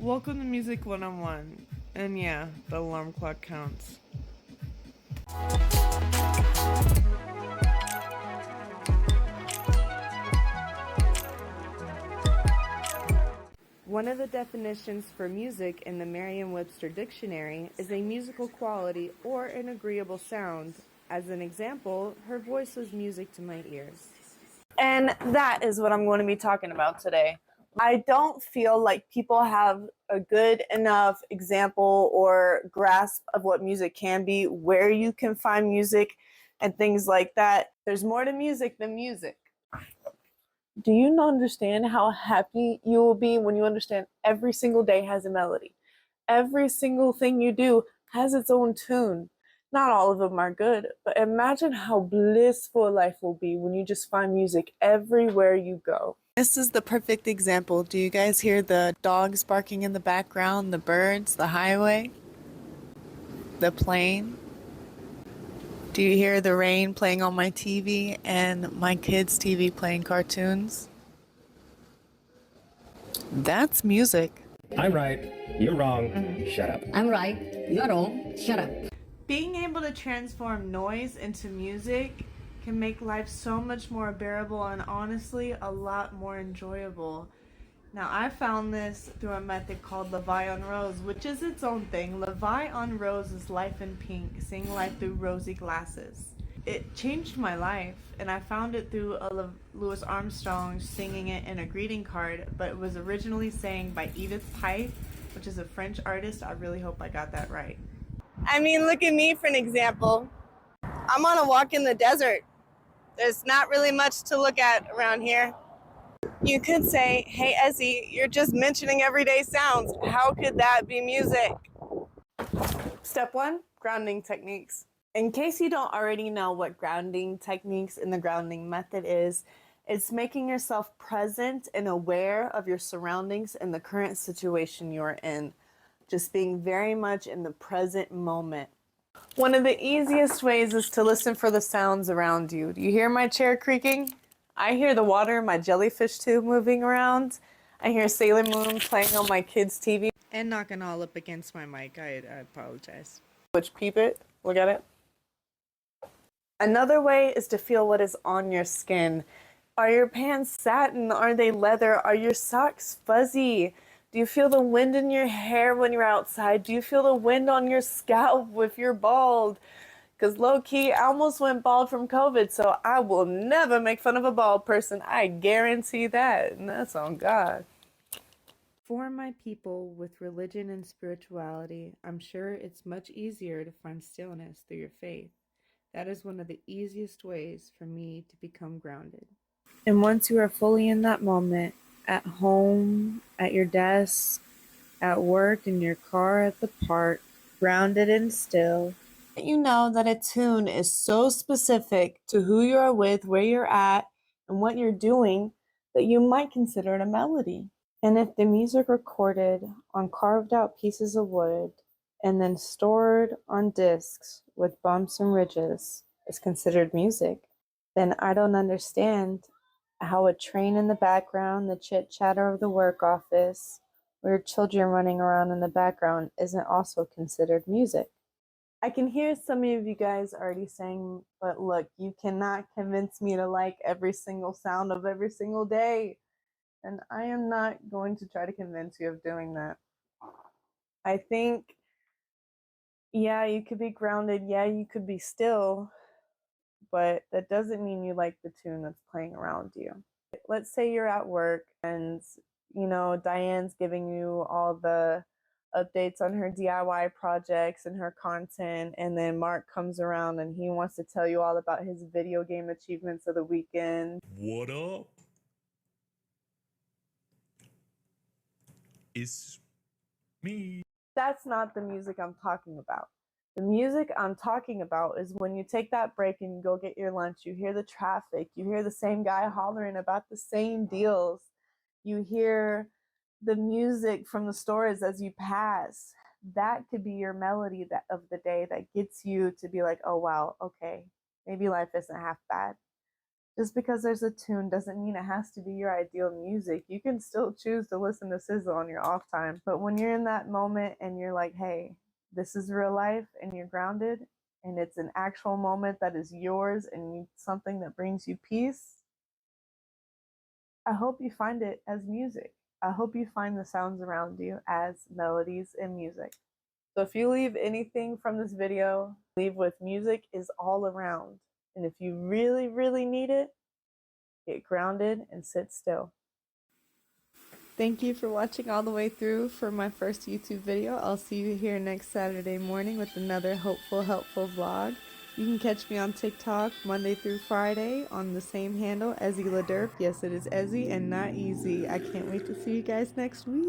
Welcome to Music 101. And yeah, the alarm clock counts. One of the definitions for music in the Merriam-Webster dictionary is a musical quality or an agreeable sound. As an example, her voice was music to my ears. And that is what I'm going to be talking about today. I don't feel like people have a good enough example or grasp of what music can be, where you can find music, and things like that. There's more to music than music. Do you not understand how happy you will be when you understand every single day has a melody? Every single thing you do has its own tune. Not all of them are good, but imagine how blissful life will be when you just find music everywhere you go. This is the perfect example. Do you guys hear the dogs barking in the background, the birds, the highway, the plane? Do you hear the rain playing on my TV and my kids' TV playing cartoons? That's music. I'm right, you're wrong, shut up. I'm right, you're wrong, shut up. Being able to transform noise into music can make life so much more bearable and honestly a lot more enjoyable. Now, I found this through a method called Levi on Rose, which is its own thing. Levi on Rose is life in pink, seeing life through rosy glasses. It changed my life, and I found it through Louis Armstrong singing it in a greeting card, but it was originally sang by Edith Piaf, which is a French artist. I really hope I got that right. I mean, look at me for an example. I'm on a walk in the desert. There's not really much to look at around here. You could say, hey, Ezzy, you're just mentioning everyday sounds. How could that be music? Step 1, grounding techniques. In case you don't already know what grounding techniques in the grounding method is, it's making yourself present and aware of your surroundings and the current situation you're in. Just being very much in the present moment. One of the easiest ways is to listen for the sounds around you. Do you hear my chair creaking? I hear the water in my jellyfish tube moving around. I hear Sailor Moon playing on my kids' TV. And knocking all up against my mic. I apologize. Which peep it. Look at it. Another way is to feel what is on your skin. Are your pants satin? Are they leather? Are your socks fuzzy? Do you feel the wind in your hair when you're outside? Do you feel the wind on your scalp if you're bald? Because low-key, I almost went bald from COVID, so I will never make fun of a bald person. I guarantee that, and that's on God. For my people with religion and spirituality, I'm sure it's much easier to find stillness through your faith. That is one of the easiest ways for me to become grounded. And once you are fully in that moment, at home, at your desk, at work, in your car, at the park, grounded and still, you know that a tune is so specific to who you are with, where you're at, and what you're doing that you might consider it a melody. And if the music recorded on carved out pieces of wood and then stored on discs with bumps and ridges is considered music, then I don't understand how a train in the background, the chit chatter of the work office, or children running around in the background isn't also considered music. I can hear some of you guys already saying, but look, you cannot convince me to like every single sound of every single day. And I am not going to try to convince you of doing that. I think, yeah, you could be grounded, yeah, you could be still, but that doesn't mean you like the tune that's playing around you. Let's say you're at work and, Diane's giving you all the updates on her DIY projects and her content, and then Mark comes around and he wants to tell you all about his video game achievements of the weekend. What up? It's me. That's not the music I'm talking about. The music I'm talking about is when you take that break and you go get your lunch, you hear the traffic, you hear the same guy hollering about the same deals, you hear the music from the stores as you pass. That could be your melody of the day that gets you to be like, oh wow, okay, maybe life isn't half bad. Just because there's a tune doesn't mean it has to be your ideal music. You can still choose to listen to SZA on your off time. But when you're in that moment and you're like, hey, this is real life and you're grounded and it's an actual moment that is yours and something that brings you peace, I hope you find it as music. I hope you find the sounds around you as melodies and music. So if you leave anything from this video, leave with music is all around. And if you really, really need it, get grounded and sit still. Thank you for watching all the way through for my first YouTube video. I'll see you here next Saturday morning with another hopeful, helpful vlog. You can catch me on TikTok Monday through Friday on the same handle, Ezzy LaDerp. Yes, it is Ezzy and not Easy. I can't wait to see you guys next week.